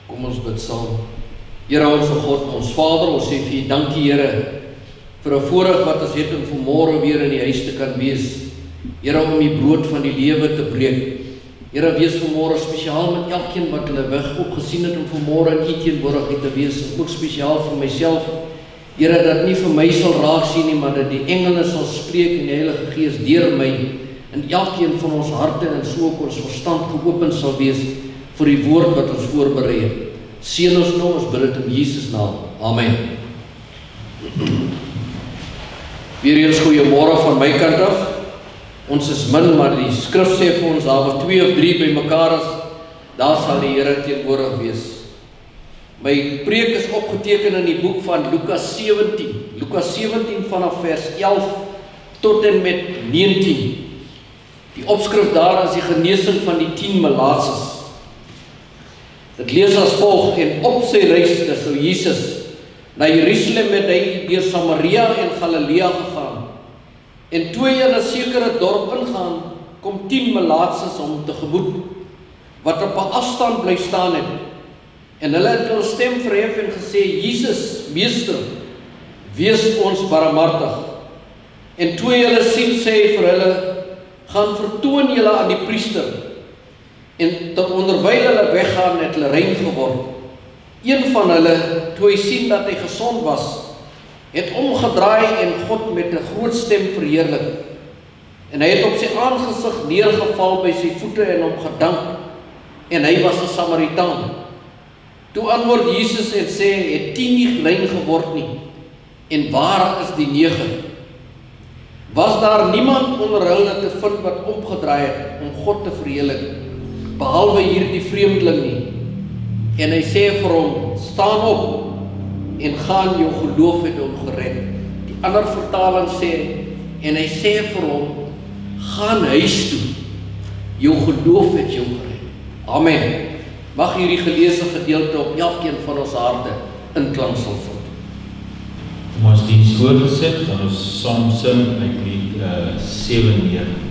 Kom ons bid saam. Here ons God, ons Vader, ons sê vir U dankie Here vir 'n voorreg wat ons het om vanmôre weer in die huis te kan wees. Here om die brood van die lewe te breek. Here wees vanmôre spesiaal met elkeen wat hulle weg opgesien het om vanmôre in U teenwoordigheid te wees. Ook spesiaal vir myself. Here dat nie vir my sal raak sien nie, maar dat die engele sal spreek en die Heilige Gees deur my in elkeen van ons harte en so ook ons verstand geopen sal wees vir die woord wat ons voorberei het. Seën ons nou, ons bid dit in Jesus naam. Amen. Weer eens goeiemôre van my kant af. Ons is min, maar die skrif sê vir ons, daar waar 2 of 3 by mekaar is, daar sal die Here teenwoordig wees. My preek is opgeteken in die boek van Lukas 17. Lukas 17 vanaf vers 11 tot en met 19. Die opskrif daar is die genesing van die 10 melaatses. Dit lees as volg: en op sy reis, dis nou Jesus, na Jerusalem het hy deur Samaria en Galilea gegaan. En toe hy in 'n sekere dorp ingaan, kom 10 melaatses hom tegemoet, wat op 'n afstand bly staan het. En hulle het hul stem verhef en gesê: Jesus, Meester, wees ons barmhartig. En toe hy hulle sien, sê hy vir hulle: gaan vertoon julle aan die priester. En onderwyl hulle weggaan, het hulle rein geword. Een van hulle, toe hy sien dat hy gesond was, het omgedraai en God met 'n groot stem verheerlik. En hy het op sy aangesig neergeval by sy voete en hom gedank. En hy was 'n Samaritaan. Toe antwoord Jesus en sê: het 10 nie rein geword nie, en waar is die 9? Was daar niemand onder hulle te vind wat omgedraai het om God te verheerlik, behalwe hierdie vreemdeling nie? En hy sê vir hom: staan op en gaan, jou geloof het hom gered. Die ander vertaling sê, en hy sê vir hom: gaan huis toe, jou geloof het jou gered. Amen. Mag hierdie geleesde gedeelte op elkeen van ons harte inklank sal vind. Om ons diens voorgesit, gaan ons saam sing uit lied 97.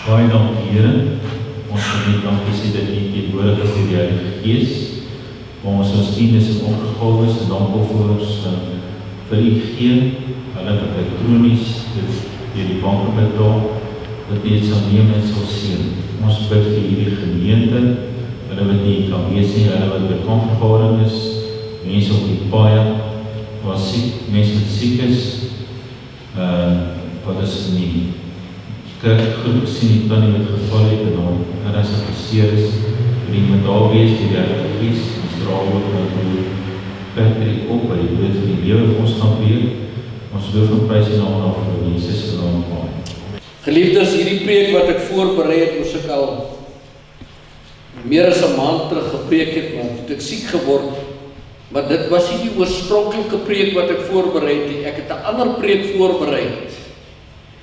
Baie dankie Here, ons wil net dankie sê dat U teenwoordig is deur die Heilige Gees. waar ons tiendes en opgegawes en dankoffers vir u gee, hulle wat elektronies deur die banke betaal, dat u dit sal neem en sal seën. Ons bid vir hierdie gemeente, hulle wat nie kan wees nie, hulle wat by kampvergadering is, mense op die paaie, waar mense wat siek is, wat is in die kerkgroep gesien, die tannie wat geval het en dan ernstig geseer is, die met daar wees, die Heilige Gees, ons draal ook na toe Patrick op, by die dood van die lewe vir ons gaan weer, ons loof en prys en naam af vir Jesus se naam gaan. Geliefdes, hierdie preek wat ek voorberei het, moes ek al meer as 'n maand terug gepreek het, maar het ek siek geword. Maar dit was nie die oorspronklike preek wat ek voorberei het. Ek het 'n ander preek voorberei.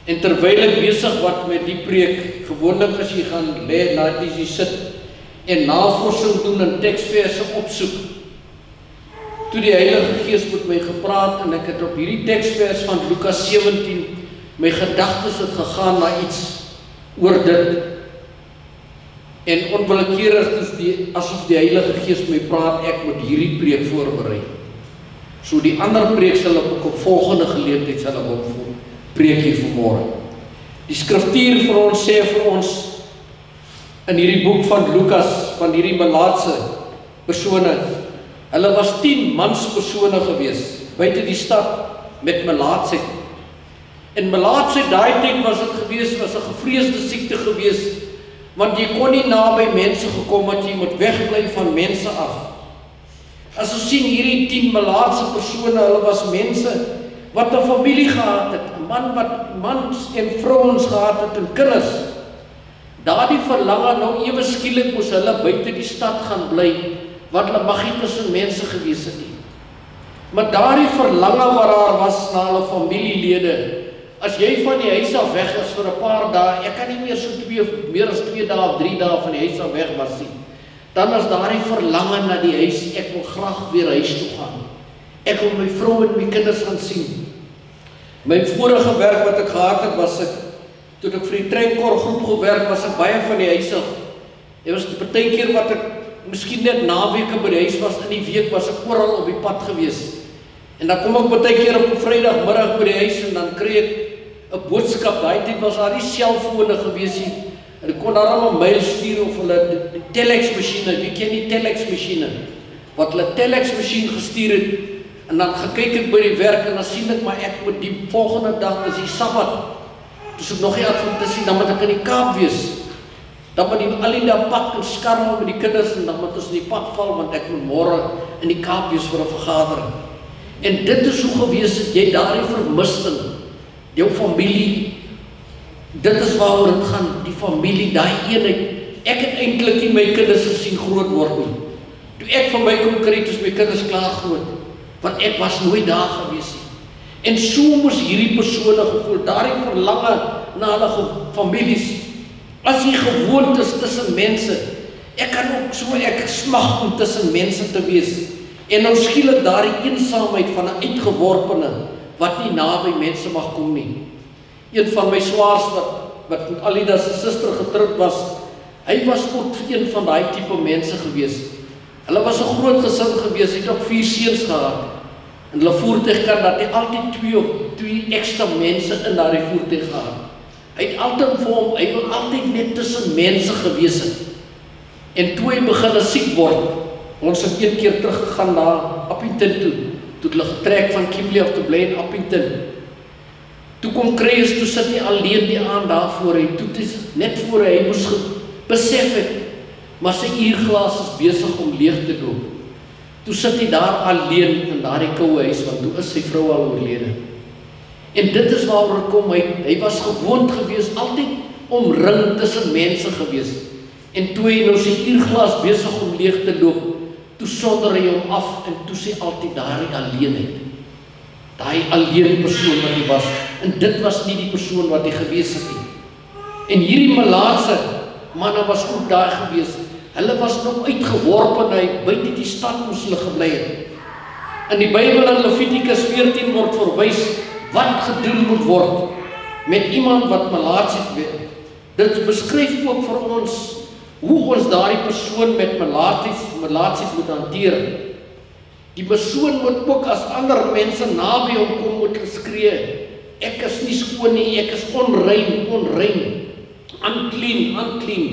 En terwyl ek besig was met die preek, gewoonlik as jy gaan lê, laat jy sit en navorsing doen en teksverse opsoek. Toe die Heilige Gees met my gepraat en ek het op hierdie teksvers van Lukas 17 my gedagtes het gegaan na iets oor dit. En onwillekeurig asof die Heilige Gees my praat, ek moet hierdie preek voorberei. So die ander preek sal ek op volgende geleentheid sal ek op preek hier vanmôre. Die skriftuur vir ons sê vir ons in hierdie boek van Lukas, van hierdie melaatse persone, hulle was 10 manspersone gewees, buite die stad met melaatsheid. En melaatsheid daai tyd was dit gewees, was 'n gevreesde siekte gewees, want jy kon nie naby mense gekom het, jy moet wegbly van mense af. As ons sien hierdie 10 melaatse persone, hulle was mense wat 'n familie gehad het, 'n man wat mans en vrouens gehad het en kinders. Daardie verlange nou ewe skielik moes hulle buite die stad gaan bly, want hulle mag nie tussen mense gewees het nie. Maar daardie verlange wat daar was na hulle familielede, as jy van die huis af weg is vir 'n paar dae, ek kan nie meer meer as 2 dae of 3 dae van die huis af weg was nie, dan is daardie verlange na die huis, ek wil graag weer huis toe gaan. Ek wil my vrou en my kinders gaan sien. My vorige werk wat ek gehad het, was ek, toe ek vir die treinkorgroep gewerk, was ek baie van die huis af. Dit was baie keer wat ek miskien net naweke by die huis was, in die week was ek oral op die pad gewees. En dan kom ek baie keer op 'n Vrydagmiddag by die huis en dan kry ek 'n boodskap. Daai tyd was daar nie selfone gewees nie. Hulle kon daarom 'n mail stuur of hulle die telex-masjiene, wie ken die telex-masjiene? Wat hulle telex-masjien gestuur het, en dan gekyk ek by die werk en dan sien ek maar ek moet die volgende dag, dis die Sabbat. Dus ek nog nie adventis, dan moet ek in die Kaap wees. Dan moet die al die dag pak en skarrel met die kinders en dan moet ons in die pad val, want ek moet môre in die Kaap wees vir 'n vergadering. En dit is hoe gewees het, jy daardie vermisting, jou familie, dit is waaroor dit gaan, die familie, daai eenheid. Ek het eintlik nie my kinders gesien groot word nie. Toe ek van my kom kry, is my kinders klaar groot, want ek was nooit daar gewees nie. En so moes hierdie persone gevoel, daardie verlange na hulle families, as jy gewoond is tussen mense, ek kan ook so, ek smag om tussen mense te wees, en nou skielik daardie eensaamheid van 'n uitgeworpene, wat nie naby mense mag kom nie. Een van my swaars wat met Alida se suster getroud was, hy was ook een van daai tipe mense gewees. Hulle was 'n groot gesin gewees, hy het ook 4 seuns gehad. En hulle voertuig kan dat hy altyd 2 of 2 ekstra mense in daardie voertuig gehad. Hy het altyd vir hom, hy wil altyd net tussen mense gewees het. En toe hy begin siek word, ons het een keer teruggegaan na Appington toe hulle getrek van Kimberley af te bly in Appington. Toe kom Kreis, toe sit hy alleen die aand daar voor hy, toe is net voor hy moes besef het, maar sy uurglas is besig om leeg te loop. Toe sit hy daar alleen in daardie koue huis, want toe is sy vrou al oorlede. En dit is waaroor kom hy was gewoond gewees, altyd omring tussen mense gewees. En toe hy nou sy uurglas besig om leeg te loop, toe sonder hy hom af en toe sy altyd daardie alleenheid. Daai alleen persoon wat hy was, en dit was nie die persoon wat hy gewees het nie. En hierdie melaatse manne was ook daar gewees. Hulle was nog uitgeworpen, hy buite die stad moes hulle gebly het. In die Bybel in Levitikus 14 word verwys wat gedoen moet word met iemand wat melaats het. Dit beskryf ook vir ons hoe ons daardie persoon met melaatsies moet hanteer. Die persoon moet ook as ander mense naby hom kom moet skree, ek is nie skoon nie, ek is onrein, unclean.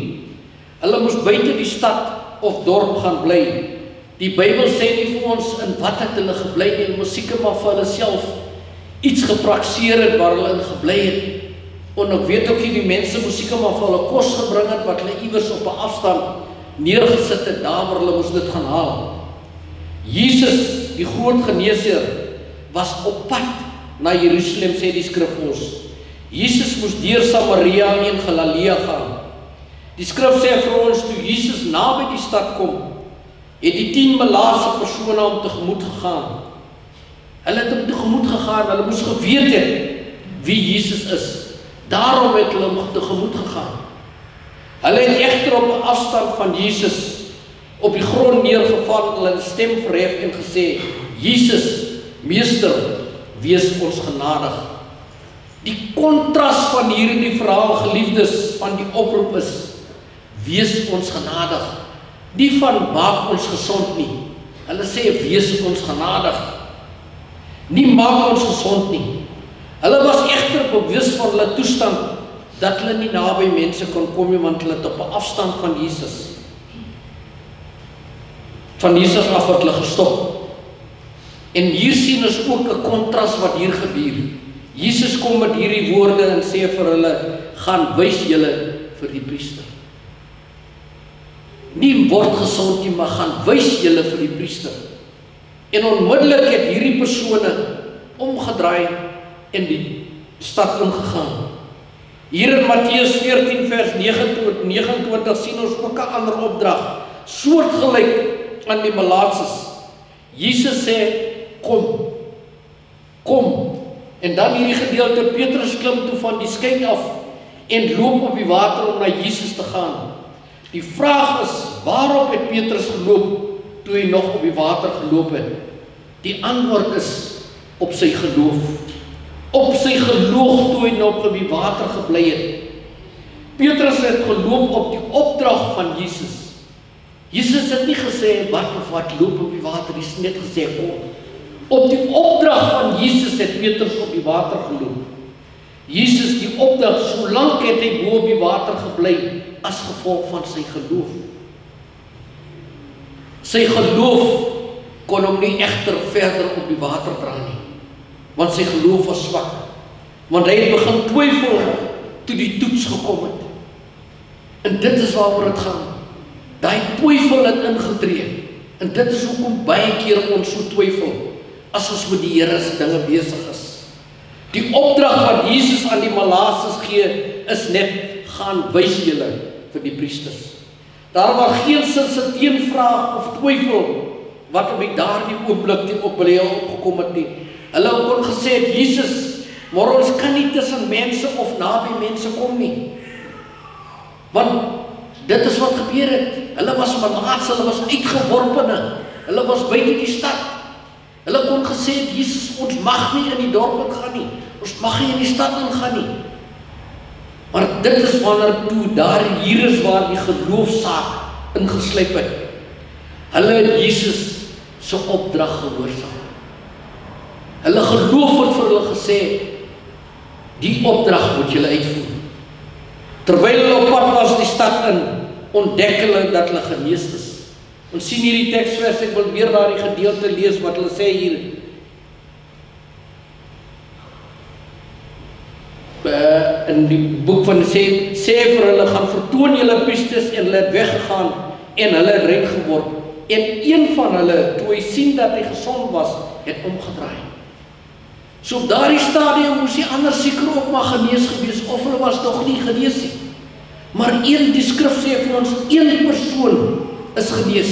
Hulle moes buite die stad of dorp gaan bly. Die Bybel sê nie vir ons in wat het hulle gebly nie, hulle moes seker maar vir hulle self iets gepraktiseer het waar hulle in gebly het. En ek weet ook die mense moes seker maar vir hulle kos gebring het wat hulle iewers op 'n afstand neergesit het, daar waar hulle moes dit gaan haal. Jesus, die groot geneesheer, was op pad na Jerusalem, sê die skrif ons. Jesus moes deur Samaria en Galilea gaan. Die skrif sê vir ons, toe Jesus naby die stad kom, het die 10 melaatse persone hom tegemoet gegaan. Hulle het hom tegemoet gegaan, hulle moes geweet het wie Jesus is. Daarom het hulle hom tegemoet gegaan. Hulle het egter op 'n afstand van Jesus op die grond neergeval, hulle 'n stem verhef en gesê, Jesus, Meester, wees ons genadig. Die kontras van hierdie verhaal, geliefdes, van die oproep is, wees ons genadig. Nie van maak ons gesond nie. Hulle sê, wees ons genadig. Nie maak ons gesond nie. Hulle was egter bewus van hulle toestand, dat hulle nie naby mense kon kom nie, want hulle het op 'n afstand van Jesus. Van Jesus af het hulle gestop. En hier sien ons ook 'n kontras wat hier gebeur. Jesus kom met hierdie woorde en sê vir hulle, gaan wys julle vir die priester. Nie word gesond nie, maar gaan wys julle vir die priester. En onmiddellik het hierdie persone omgedraai en die stad ingegaan. Hier in Matteus 14 vers 29 sien ons ook 'n ander opdrag, soortgelyk aan die melaatses. Jesus sê, kom. En dan hierdie gedeelte, Petrus klim toe van die skei af en loop op die water om na Jesus te gaan. Die vraag is, waarop het Petrus geloop toe hy nog op die water geloop het? Die antwoord is, op sy geloof. Op sy geloof toe hy nog op die water gebly het. Petrus het geloop op die opdrag van Jesus. Jesus het nie gesê, wat loop op die water, hy het net gesê, kom. Op die opdrag van Jesus het Petrus op die water geloop. Jesus die opdrag, solank het hy bo op die water gebly, as gevolg van sy geloof. Sy geloof kon hom nie egter verder op die water dra nie, want sy geloof was swak, want hy het begin twyfel toe die toets gekom het. En dit is waaroor het gaan. Daai twyfel het ingetree, en dit is hoekom baie keer ons so twyfel, as ons met die Here se dinge besig is. Die opdrag wat Jesus aan die melaatses gee, is net, gaan wys julle vir die priesters. Daar was geen sinse teenvraag of twyfel, wat op daardie oomblik op hulle opgekom het nie. Hulle kon gesê het, Jesus, maar ons kan nie tussen mense of naby mense kom nie. Want dit is wat gebeur het. Hulle was melaatse, hulle was uitgeworpene, hulle was buite die stad. Hulle kon gesê het, Jesus, ons mag nie in die dorp gaan nie, ons mag nie in die stad ingaan nie. Maar dit is wanneer toe daar hier is waar die geloofsaak ingeslyp het. Hulle het Jesus se opdrag gehoorsaam. Hulle geloof het vir hulle gesê, die opdrag moet julle uitvoer. Terwyl hulle op pad was die stad in, ontdek hulle dat hulle genees is. Ons sien hierdie teksvers, ek wil weer daardie gedeelte lees wat hulle sê hier. In die boek van sê vir hulle, gaan vertoon julle priesters, en hulle het weggegaan en hulle het rein geword. En een van hulle, toe hy sien dat hy gesond was, het omgedraai. So op daardie stadium moes die ander seker ook maar genees gewees, of hulle was nog nie genees nie. Maar die skrif sê vir ons, een persoon is genees.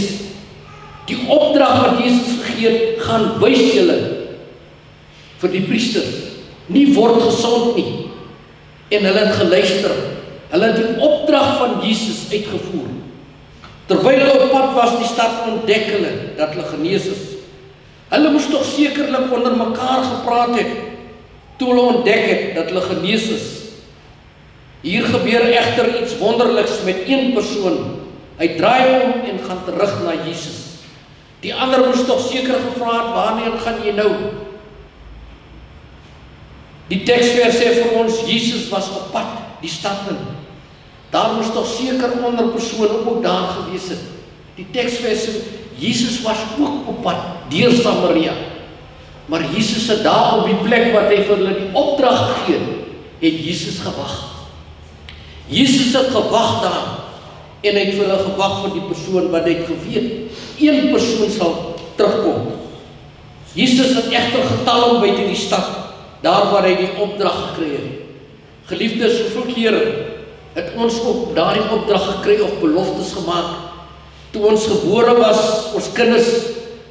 Die opdrag wat Jesus gegee het, gaan wys julle vir die priesters. Nie word gesond nie. En hulle het geluister. Hulle het die opdrag van Jesus uitgevoer. Terwyl hulle op pad was die stad, ontdek hulle dat hulle genees is. Hulle moes toch sekerlik onder mekaar gepraat het, toe hulle ontdek het dat hulle genees is. Hier gebeur egter iets wonderliks met een persoon Hy draai om en gaan terug na Jesus. Die ander moes tog seker gevra het, wanneer gaan jy nou? Die teksvers sê vir ons, Jesus was op pad, die stad in. Daar moes tog seker ander persone ook daar gewees het. Die teksvers sê, Jesus was ook op pad, deur Samaria. Maar Jesus het daar op die plek wat hy vir hulle die opdrag gegee het Jesus gewag. Jesus het gewag daar, en hy het vir hulle gewag vir die persoon wat hy het geweet. Een persoon sal terugkom. Jesus het egter getalm buite die stad, daar waar hy die opdrag gekry het. Geliefdes, hoeveel keer het ons ook daardie opdrag gekry of beloftes gemaak? Toe ons gebore was, ons kinders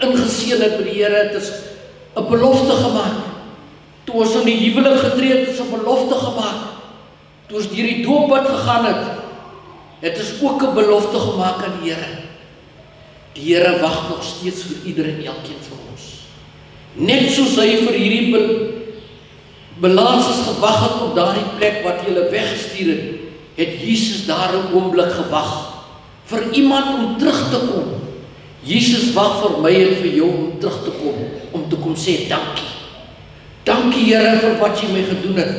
ingeseën het by die Here, het is 'n belofte gemaak. Toe ons in die huwelik getree het, is 'n belofte gemaak. Toe ons deur die doopbad gegaan het is ook 'n belofte gemaak aan die Here. Die Here wag nog steeds vir ieder en elkeen van ons. Net soos hy vir hierdie belaatsers gewag het op daardie plek wat hy hulle weggestuur het Jesus daar 'n oomblik gewag vir iemand om terug te kom. Jesus wag vir my en vir jou om terug te kom, om te kom sê dankie. Dankie Here vir wat jy my gedoen het.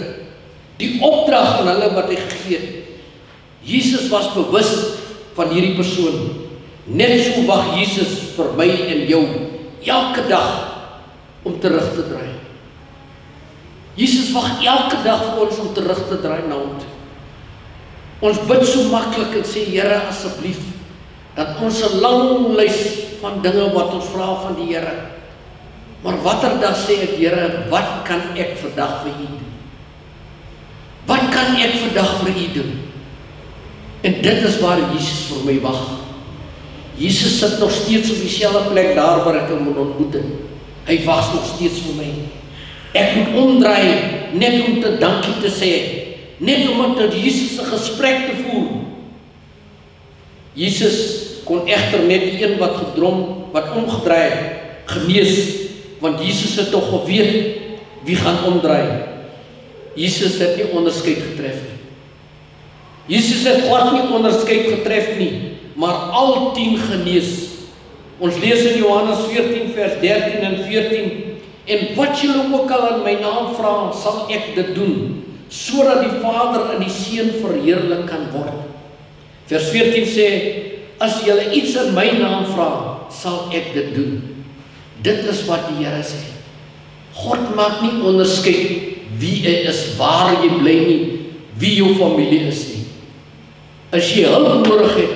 Die opdrag aan hulle wat hy gegee het. Jesus was bewus van hierdie persoon. Net so wag Jesus vir my en jou elke dag om terug te draai. Jesus wag elke dag vir ons om terug te draai na hom toe. Ons bid so maklik en sê, Here, asseblief, dat ons 'n lang lys van dinge wat ons vra van die Here. Maar watter dag sê ek, Here, wat kan ek vandag vir U doen? Wat kan ek vandag vir U doen? En dit is waar Jesus vir my wag. Jesus sit nog steeds op dieselfde plek daar waar ek hom moet ontmoet het. Hy wag nog steeds vir my. Ek moet omdraai, net om te dankie te sê. Net om met Jesus 'n gesprek te voer. Jesus kon egter net die een wat omgedraai het, genees, want Jesus het tog geweet wie gaan omdraai. Jesus het nie onderskeid getref nie. Jesus het glad nie onderskeid getref nie, maar al 10 genees. Ons lees in Johannes 14 vers 13 en 14, en wat julle ook al in my naam vra, sal ek dit doen, sodat die Vader en die Seun verheerlik kan word. Vers 14 sê, as julle iets in my naam vra, sal ek dit doen. Dit is wat die Here sê. God maak nie onderskeid wie hy is, waar jy bly nie, wie jou familie is nie. As jy hulp nodig het,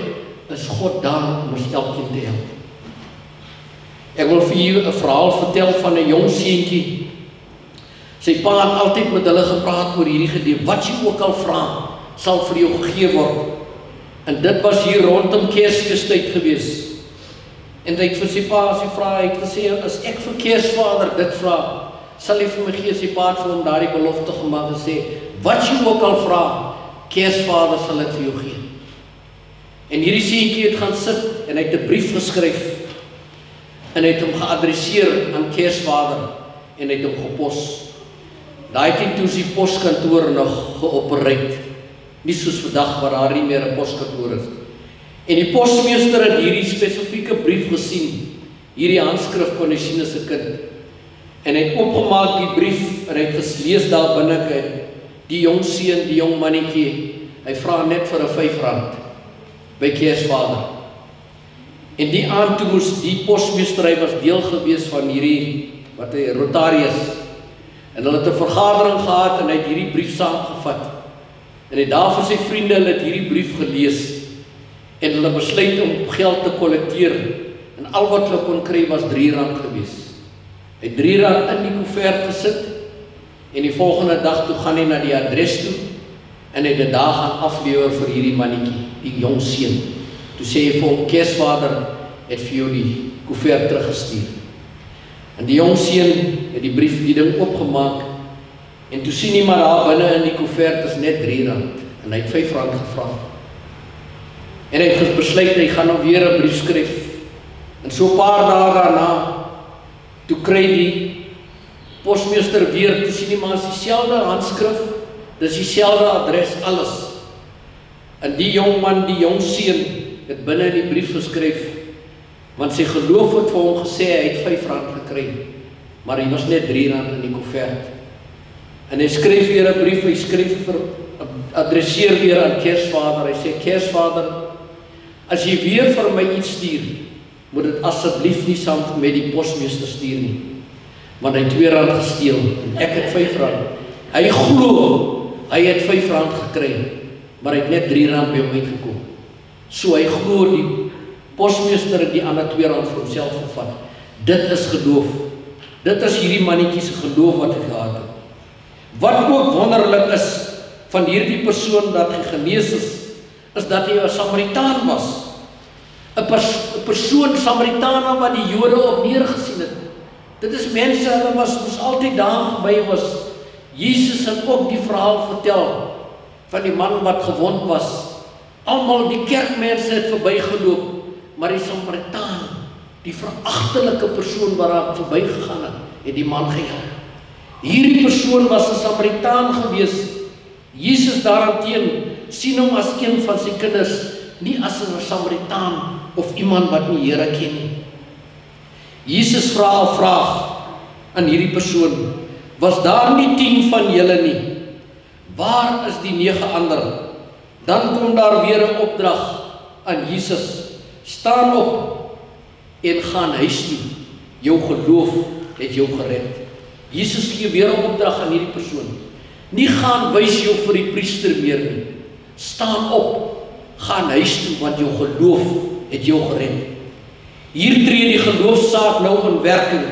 is God daar om ons elkeen te help. Ek wil vir julle 'n verhaal vertel van 'n jong seentjie. Sy pa het altyd met hulle gepraat oor hierdie gedeel. Wat jy ook al vra, sal vir jou gegee word. En dit was hier rondom Kersfeestyd gewees. En hy het vir sy pa as hy vra, hy het gesê, as ek vir Kersvader dit vra, sal hy vir my gee. Sy pa het vir hom daardie belofte gemaak en sê, wat jy ook al vra, Kersvader sal dit vir jou gee. En hierdie seentjie het gaan sit en hy het 'n brief geskryf. En hy het hom geadresseer aan Kersvader en hy het hom gepos. Daai tyd toe die poskantoor nog geopereer. Nie soos vandag waar daar nie meer 'n poskantoor is. En die posmeester het hierdie spesifieke brief gesien. Hierdie handskrif kon hy sien as 'n kind. En hy het opgemaak die brief en hy het gelees daar binnekant. Die jong seun, die jong mannetjie, hy vra net vir 'n R5 by Kersvader. En die aand toe moes die posmeester, hy was deel gewees van hierdie, wat hy, Rotarius. En hulle het 'n vergadering gehad en hy het hierdie brief saamgevat. En hy daar vir sy vriende, hulle het hierdie brief gelees. En hulle besluit om geld te kollekteer. En al wat hulle kon kry was R3 gewees. Hy het R3 in die koevert gesit. En die volgende dag toe gaan hy na die adres toe. En hy het dit daar gaan aflewer vir hierdie mannetjie, die jong seun. Toe sê hy vir hom, Kersvader het vir jou die koevert teruggestuur. En die jong seun het die brief, die ding opgemaak. En toe sien hy maar daar binne in die koevert is net R3. En hy het R5 gevra. En hy het besluit, hy gaan nou weer 'n brief skryf. En so 'n paar dae daarna, toe kry die posmeester weer, toe sien hy maar is dieselfde handskrif, dis dieselfde adres, alles. En die jong man, die jong seun, het binne in die brief geskryf, want sy geloof het vir hom gesê, hy het R5 gekry, maar hy was net R3 in die koevert. En hy skryf weer 'n brief, hy skryf adresseer weer aan Kersvader, hy sê, Kersvader, as jy weer vir my iets stuur, moet dit asseblief nie saam met die posmeester stuur nie, want hy het R2 gesteel, en ek het R5. Hy glo, hy het R5 gekry, maar hy het net R3 by hom uitgekom. So hy glo die posmeester het die ander R2 vir homself gevat. Dit is geloof. Dit is hierdie mannetjie se geloof wat hy gehad het. Wat ook wonderlik is van hierdie persoon dat hy genees is dat hy 'n Samaritaan was. 'n persoon, Samaritane wat die Jode op neergesien het. Dit is mense, hulle moes altyd daar verby was. Jesus het ook die verhaal vertel van die man wat gewond was. Almal die kerkmense het verbygeloop, maar die Samaritaan, die veragtelike persoon wat daar verbygegaan het die man gehelp. Hierdie persoon was 'n Samaritaan gewees. Jesus daarteen sien hom as een van sy kinders, nie as 'n Samaritaan of iemand wat nie Here ken nie. Jesus vra 'n vraag aan hierdie persoon, was daar nie 10 van julle nie? Waar is die 9 ander? Dan kom daar weer 'n opdrag aan Jesus, staan op en gaan huis toe, jou geloof het jou gered. Jesus gee weer 'n opdrag aan hierdie persoon, nie gaan wys jou vir die priester meer nie, staan op, gaan huis toe, want jou geloof het jou gered. Hier tree die geloofsaak nou in werking,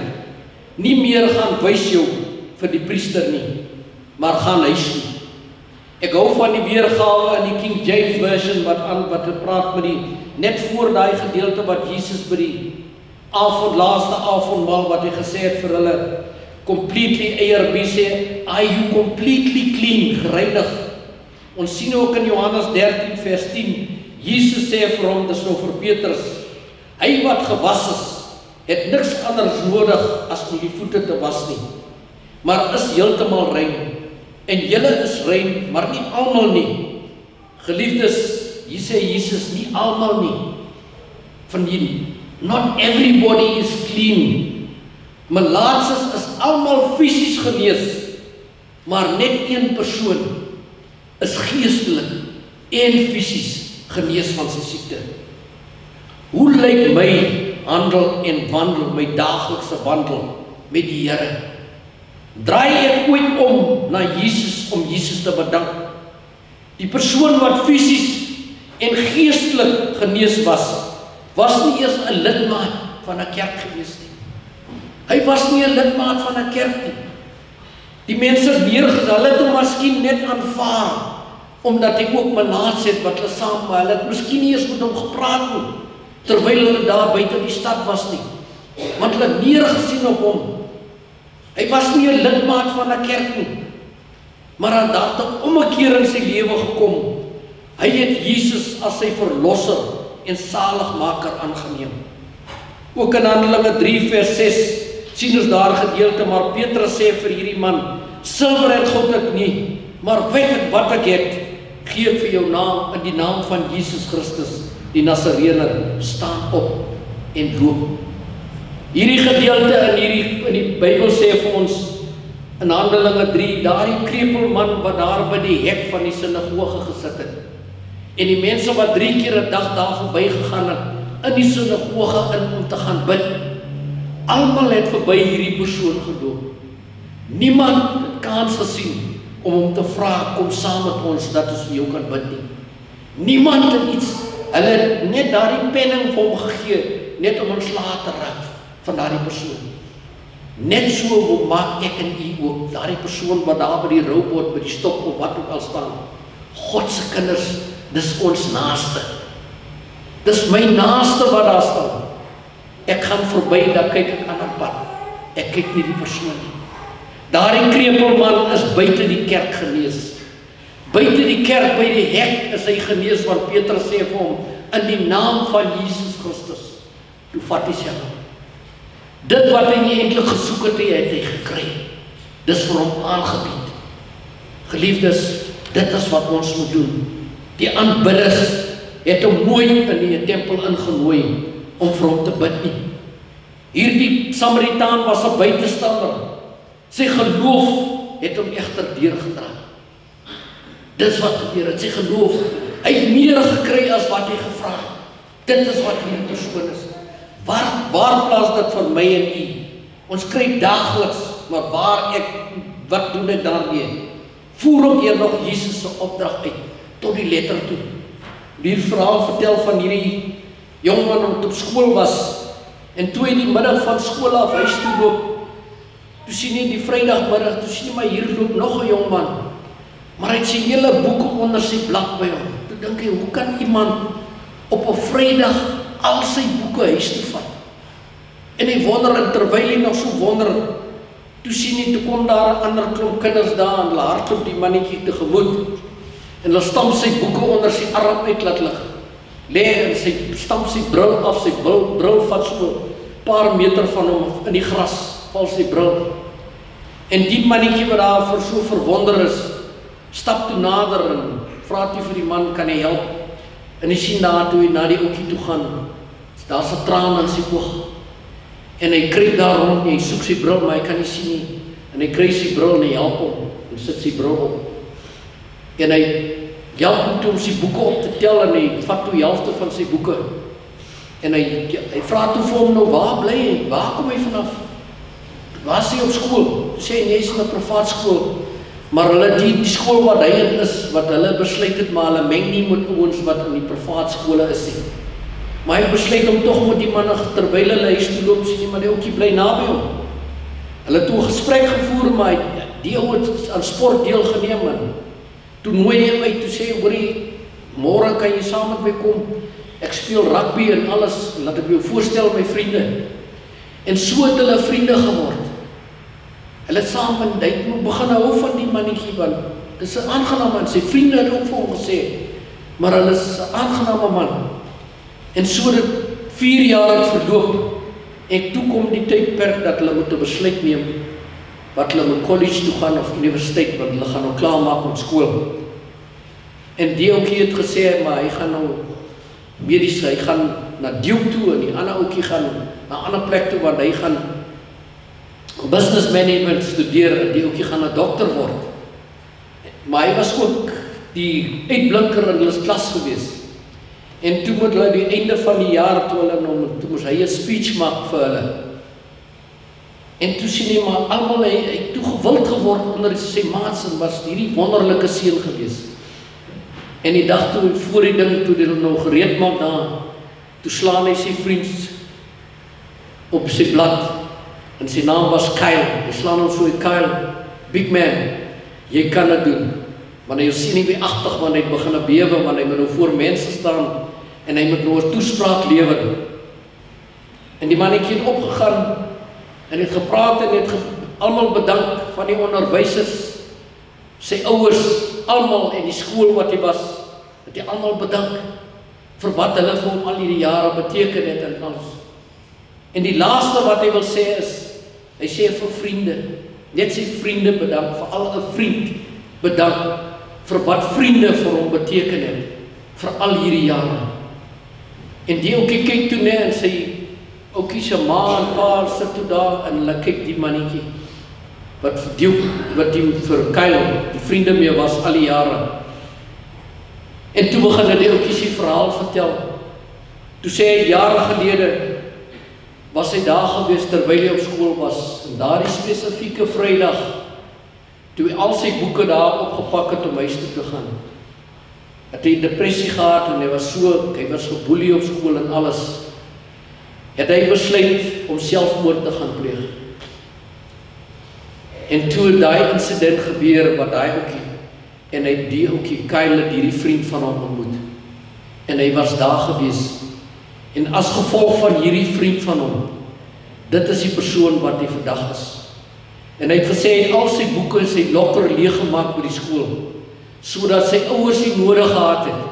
nie meer gaan wys jou vir die priester nie, maar gaan huis toe. Ek hou van die weergawe in die King James Version wat het praat met die, net voor daai gedeelte wat Jesus by die laaste avondmaal wat hy gesê het vir hulle, completely ARB sê, are you completely clean, gereinig. Ons sien ook in Johannes 13 vers 10, Jesus sê vir hom, dis nou vir Petrus, hy wat gewas is, het niks anders nodig as om die voete te was nie, maar is heeltemal rein. En julle is rein, maar nie almal nie. Geliefdes, hier sê Jesus, nie almal nie. Van die, not everybody is clean. Melaatses is almal fisies genees, maar net een persoon is geestelik en fisies genees van sy siekte. Hoe lyk my handel en wandel, my daaglikse wandel met die Here? Draai ek ooit om na Jesus om Jesus te bedank? Die persoon wat fisies en geestelik genees was nie eers 'n lidmaat van 'n kerk gewees nie. Hy was nie 'n lidmaat van 'n kerk nie. Die mense neergesit, hulle het hom miskien net aanvaar, omdat hy ook melaats het wat hulle saam, maar hulle het miskien nie eens met hom gepraat nie, terwyl hulle daar buite die stad was nie, want hulle het neergesien op hom. Hy was nie 'n lidmaat van 'n kerk nie, maar hy het daar 'n ommekeer in sy lewe gekom. Hy het Jesus as sy verlosser en saligmaker aangeneem. Ook in Handelinge 3 vers 6 sien ons daar gedeelte, maar Petrus sê vir hierdie man, silwer en goud ek nie, maar weet ek wat ek het, gee ek vir jou naam, in die naam van Jesus Christus, die Nasarener, staan op en loop. Hierdie gedeelte in die Bybel sê vir ons, in Handelinge 3, daardie krepelman wat daar by die hek van die sinagoge gesit het, en die mense wat 3 keer 'n dag daar verby gegaan het, in die sinagoge in om te gaan bid, almal het verby hierdie persoon geloop. Niemand het kans gesien om hom te vra, kom saam met ons, dat ons vir jou kan bid nie. Niemand het iets, hulle het net daardie penning vir hom gegee, net om ontslae te raak van daardie persoon. Net so maak ek en u ook, daardie persoon wat daar by die roubot, by die stok of wat ook al staan, God se kinders, dis ons naaste. Dis my naaste wat daar staan. Ek gaan verby, dan kyk ek aan 'n pad. Ek kyk nie die persoon nie. Daardie krepelman is buite die kerk genees. Buite die kerk, by die hek is hy genees, want Petrus sê vir hom, in die naam van Jesus Christus, toe vat hy sy hand. Dit wat hy nie eintlik gesoek het, het hy gekry. Dis vir hom aangebied. Geliefdes, dit is wat ons moet doen. Die aanbidders het hom nooit in die tempel ingenooi om vir hom te bid nie. Hierdie Samaritaan was 'n buitestander. Sy geloof het hom egter deurgedra. Dis wat gebeur het, sy geloof. Hy het meer gekry as wat hy gevra het. Dit is wat hierdie persoon is. Waar plaas dit vir my en u? Ons kry daagliks, maar wat doen ek daarmee? Voer ook eer nog Jesus se opdrag uit, tot die letter toe. Die verhaal vertel van hierdie jongman wat op skool was, en toe hy die middag van skool af huis toe loop, toe sien hy die Vrydagmiddag, toe sien hy maar hier loop nog 'n jongman, maar hy het sy hele boeke onder sy blad by hom. Toe dink hy, hoe kan iemand op 'n Vrydag al sy boeke huis toe vat? En hy wonder, en terwyl hy nog so wonder, toe sien hy, toe kom daar 'n ander klomp kinders daar, en hulle hardloop die mannetjie tegemoet, en hulle stamp sy boeke onder sy arm uit laat lig, lê en sy stamp sy bril af, sy bril vat so 'n paar meter van hom in die gras, val sy bril. En die mannetjie wat daar vir so verwonder is, stap toe nader en vra toe vir die man, kan hy help? En hy sien daar toe hy na die ouetjie toe gaan, daar's 'n traan in sy oog. En hy kruip daar rond, hy soek sy bril, maar hy kan nie sien nie. En hy kry sy bril en hy help hom, en sit sy bril op. En hy help hom toe om sy boeke op te tel, en hy vat toe die helfte van sy boeke. En hy vra toe vir hom nou, waar bly hy? Waar kom hy vanaf? Waar is hy op skool? Toe sê hy, nee, hy is in 'n privaat skool. Maar hulle, die skool wat hy in is, wat hulle besluit het, maar hulle meng nie met ouens wat in die privaat skole is nie. Maar hy besluit om tog met die manne, terwyl hulle huis toe loop, sien nie, maar die ouetjie bly naby hom. Hulle het toe 'n gesprek gevoer, maar die ou het aan sport deelgeneem, en toe nooi hy hom uit, toe sê hy, hoorie, môre kan jy saam met my kom, ek speel rugby en alles, laat ek jou voorstel my vriende. En so het hulle vriende geword. Hulle het saam en hy het begin hou van die mannetjie, want dis 'n aangename man, sy vriende het ook vir hom gesê, maar hulle is 'n aangename man. En so dit 4 jaar het verloop, en toe kom die tydperk dat hulle moet 'n besluit neem, wat hulle moet college toe gaan of universiteit, want hulle gaan nou klaarmaak met skool. En die ouetjie het gesê, maar hy gaan nou medies, hy gaan na Duke toe, en die ander ouetjie gaan na 'n ander plek toe, want hy gaan business management studeer, en die ouetjie gaan 'n dokter word. Maar hy was ook die uitblinker in hulle klas gewees. En toe moet hulle die einde van die jaar, toe moes hy 'n speech maak vir hulle. En toe sien hy maar almal, hy het toe gewild geword onder sy maats, en was hierdie wonderlike seun gewees. En die dag toe voor die ding, toe hulle nou gereed maak daar, toe slaan hy sy vriend op sy blad, en sy naam was Kyle. Hy slaan hom so, Kyle, big man, jy kan dit doen. Want hy sien nie wie agtig, want hy het begin bewe, want hy moet nou voor mense staan, en hy moet nou 'n toespraak lewer. En die mannetjie het opgegaan, en het gepraat, en het almal bedank, van die onderwysers, sy ouers, almal, en die skool wat hy was, het hy almal bedank, vir wat hulle vir hom al hierdie jare beteken het, en alles. En die laaste wat hy wil sê is, hy sê vir vriende, net sy vriende bedank, vir al 'n vriend bedank, vir wat vriende vir hom beteken het, vir al hierdie jare. En die ouetjie kyk toe net, en sy ouetjie se ma en pa sit toe daar, en hulle kyk die mannetjie, wat die vir Kyle, die vriende mee was al die jare. En toe begin hy die ouetjie sy verhaal vertel. Toe sê hy, jare gelede, was hy daar gewees terwyl hy op skool was, en daardie spesifieke Vrydag, toe hy al sy boeke daar opgepak het om huis toe te gaan, het hy depressie gehad, en hy was geboelie op skool en alles, het hy besluit om selfmoord te gaan pleeg. En toe het daai incident gebeur, wat daai ouetjie, en hy het die ouetjie, Kyle, hierdie vriend van hom ontmoet, en hy was daar gewees, en as gevolg van hierdie vriend van hom, dit is die persoon wat hy vandag is. En hy het gesê, hy het al sy boeke, sy lokker leeggemaak by die skool, sodat sy ouers nie nodig gehad het,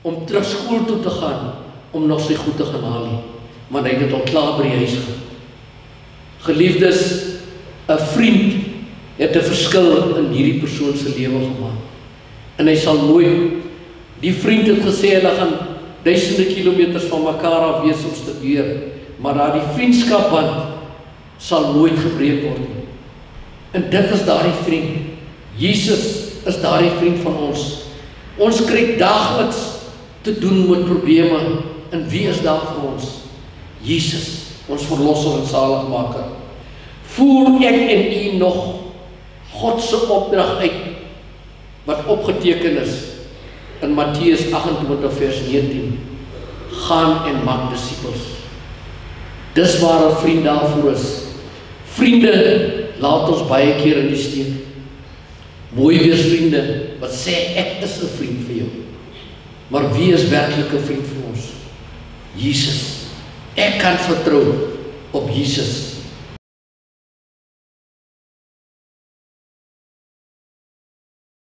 om terug skool toe te gaan, om nog sy goed te gaan haal nie. Maar hy het dit al klaar by die huis gehad. Geliefdes, 'n vriend het 'n verskil in hierdie persoon se lewe gemaak. En hy sal nooit Die vriend het gesê, hulle gaan duisende kilometers van mekaar af wees om studeer, maar daardie vriendskapband sal nooit gebreek word nie. En dit is daardie vriend. Jesus is daardie vriend van ons. Ons kry daagliks te doen met probleme, en wie is daar vir ons? Jesus, ons verlosser en zaligmaker. Voer ek en u nog God se opdrag uit, wat opgeteken is in Mattheus 28 vers 19. Gaan en maak disippels. Dis waar 'n vriend daarvoor is. Vriende laat ons baie keer in die steek. Mooi weersvriende wat sê ek is 'n vriend vir jou. Maar wie is werklik 'n vriend vir ons? Jesus. Ek kan vertrou op Jesus.